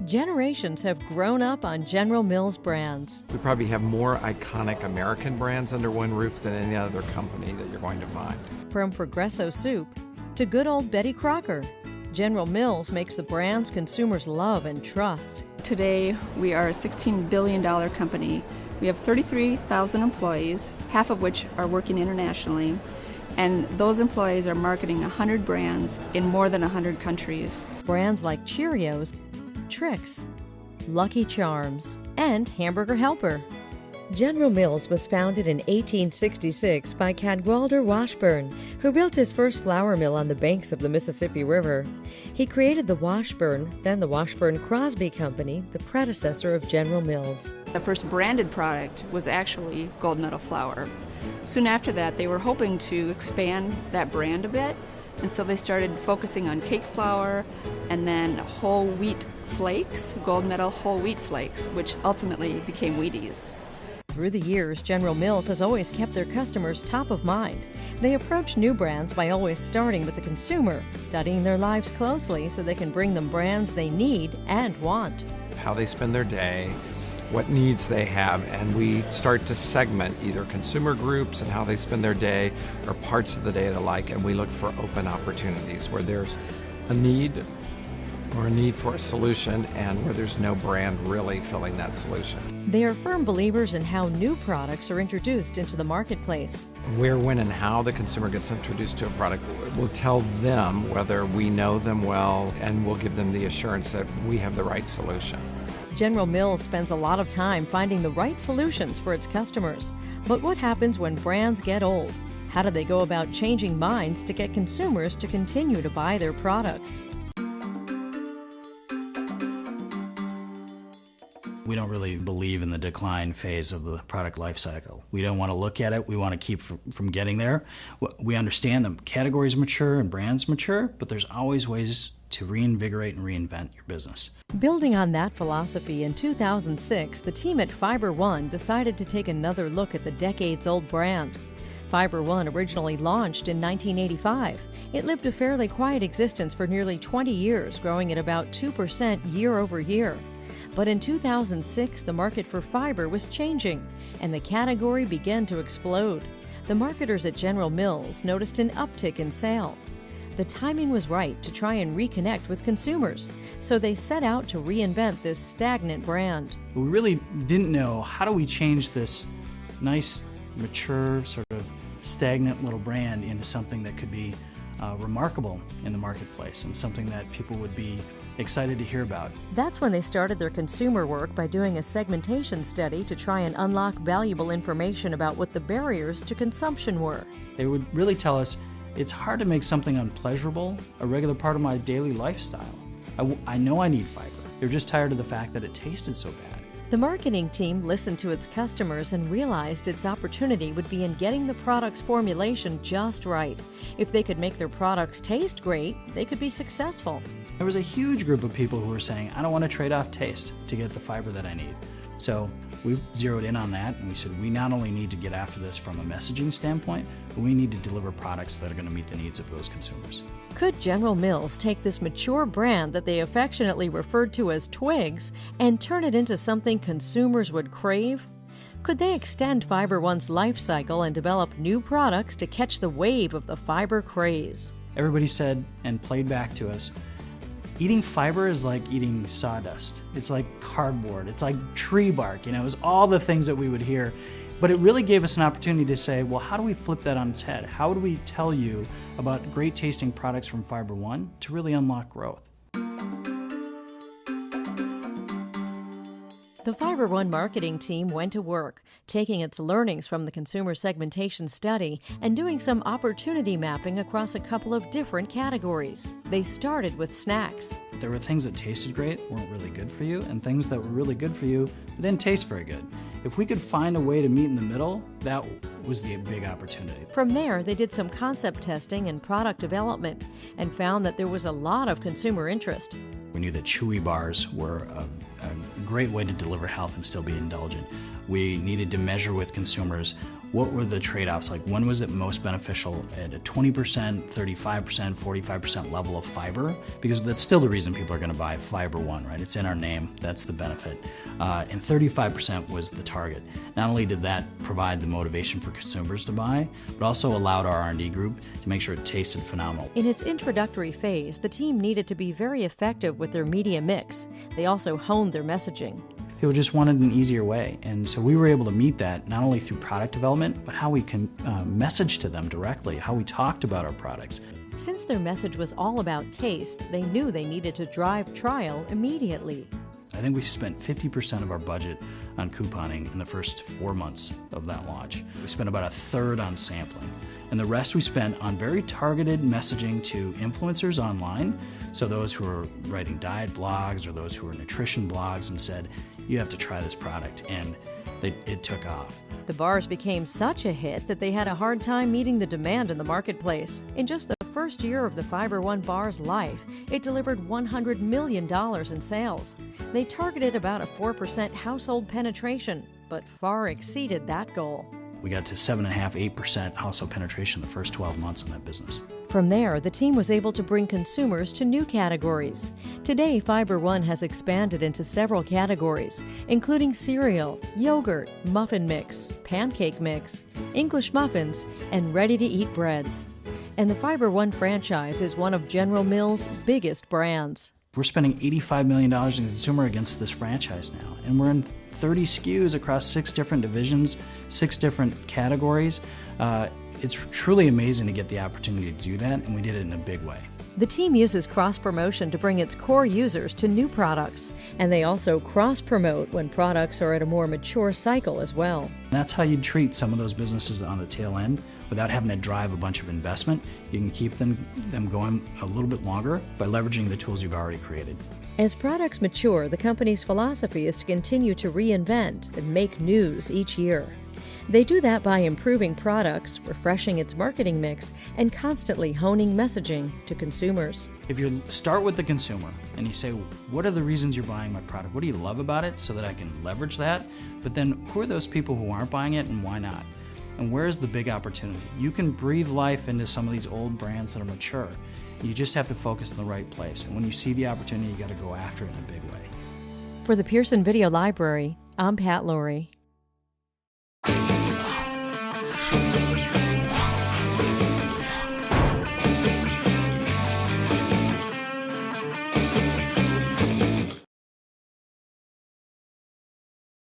Generations have grown up on General Mills brands. We probably have more iconic American brands under one roof than any other company that you're going to find. From Progresso Soup to good old Betty Crocker, General Mills makes the brands consumers love and trust. Today, we are a $16 billion company. We have 33,000 employees, half of which are working internationally, and those employees are marketing 100 brands in more than 100 countries. Brands like Cheerios, Trix, Lucky Charms, and Hamburger Helper. General Mills was founded in 1866 by Cadwalader Washburn, who built his first flour mill on the banks of the Mississippi River. He created the Washburn, then the Washburn-Crosby Company, the predecessor of General Mills. The first branded product was actually Gold Medal flour. Soon after that, they were hoping to expand that brand a bit, and so they started focusing on cake flour and then whole wheat flakes, Gold Medal whole wheat flakes, which ultimately became Wheaties. Through the years, General Mills has always kept their customers top of mind. They approach new brands by always starting with the consumer, studying their lives closely so they can bring them brands they need and want. How they spend their day, what needs they have, and we start to segment either consumer groups and how they spend their day or parts of the day they like, and we look for open opportunities where there's a need or a need for a solution and where there's no brand really filling that solution. They are firm believers in how new products are introduced into the marketplace. Where, when, and how the consumer gets introduced to a product will tell them whether we know them well, and we'll give them the assurance that we have the right solution. General Mills spends a lot of time finding the right solutions for its customers. But what happens when brands get old? How do they go about changing minds to get consumers to continue to buy their products? We don't really believe in the decline phase of the product life cycle. We don't want to look at it. We want to keep from getting there. We understand that categories mature and brands mature, but there's always ways to reinvigorate and reinvent your business. Building on that philosophy, in 2006, the team at Fiber One decided to take another look at the decades-old brand. Fiber One originally launched in 1985. It lived a fairly quiet existence for nearly 20 years, growing at about 2% year over year. But in 2006, the market for fiber was changing, and the category began to explode. The marketers at General Mills noticed an uptick in sales. The timing was right to try and reconnect with consumers, so they set out to reinvent this stagnant brand. We really didn't know, how do we change this nice, mature, sort of stagnant little brand into something that could be remarkable in the marketplace and something that people would be excited to hear about. That's when they started their consumer work by doing a segmentation study to try and unlock valuable information about what the barriers to consumption were. They would really tell us, it's hard to make something unpleasurable a regular part of my daily lifestyle. I know I need fiber. They're just tired of the fact that it tasted so bad. The marketing team listened to its customers and realized its opportunity would be in getting the product's formulation just right. If they could make their products taste great, they could be successful. There was a huge group of people who were saying, I don't want to trade off taste to get the fiber that I need. So we zeroed in on that, and we said we not only need to get after this from a messaging standpoint, but we need to deliver products that are going to meet the needs of those consumers. Could General Mills take this mature brand that they affectionately referred to as Twigs and turn it into something consumers would crave? Could they extend Fiber One's life cycle and develop new products to catch the wave of the fiber craze? Everybody said and played back to us, eating fiber is like eating sawdust. It's like cardboard. It's like tree bark. It was all the things that we would hear. But it really gave us an opportunity to say, well, how do we flip that on its head? How would we tell you about great tasting products from Fiber One to really unlock growth? The Fiber One marketing team went to work, taking its learnings from the consumer segmentation study and doing some opportunity mapping across a couple of different categories. They started with snacks. There were things that tasted great, weren't really good for you, and things that were really good for you that didn't taste very good. If we could find a way to meet in the middle, that was the big opportunity. From there, they did some concept testing and product development and found that there was a lot of consumer interest. We knew that chewy bars were a great way to deliver health and still be indulgent. We needed to measure with consumers what were the trade-offs? Like, when was it most beneficial at a 20%, 35%, 45% level of fiber? Because that's still the reason people are going to buy Fiber One, right? It's in our name. That's the benefit. And 35% was the target. Not only did that provide the motivation for consumers to buy, but also allowed our R&D group to make sure it tasted phenomenal. In its introductory phase, the team needed to be very effective with their media mix. They also honed their messaging. People just wanted an easier way, and so we were able to meet that not only through product development, but how we can message to them directly, how we talked about our products. Since their message was all about taste, they knew they needed to drive trial immediately. I think we spent 50% of our budget on couponing in the first 4 months of that launch. We spent about a third on sampling, and the rest we spent on very targeted messaging to influencers online, so those who are writing diet blogs or those who are nutrition blogs, and said, you have to try this product, and it took off. The bars became such a hit that they had a hard time meeting the demand in the marketplace. In just the first year of the Fiber One bar's life, it delivered $100 million in sales. They targeted about a 4% household penetration, but far exceeded that goal. We got to 7.5%, 8% household penetration the first 12 months in that business. From there, the team was able to bring consumers to new categories. Today, Fiber One has expanded into several categories, including cereal, yogurt, muffin mix, pancake mix, English muffins, and ready-to-eat breads. And the Fiber One franchise is one of General Mills' biggest brands. We're spending $85 million in consumer against this franchise now, and we're in 30 SKUs across 6 different divisions, 6 different categories. It's truly amazing to get the opportunity to do that, and we did it in a big way. The team uses cross-promotion to bring its core users to new products, and they also cross-promote when products are at a more mature cycle as well. That's how you treat some of those businesses on the tail end without having to drive a bunch of investment. You can keep them going a little bit longer by leveraging the tools you've already created. As products mature, the company's philosophy is to continue to reinvent and make news each year. They do that by improving products, refreshing its marketing mix, and constantly honing messaging to consumers. If you start with the consumer and you say, what are the reasons you're buying my product? What do you love about it, so that I can leverage that? But then who are those people who aren't buying it, and why not? And where's the big opportunity? You can breathe life into some of these old brands that are mature. You just have to focus in the right place. And when you see the opportunity, you got to go after it in a big way. For the Pearson Video Library, I'm Pat Lowry.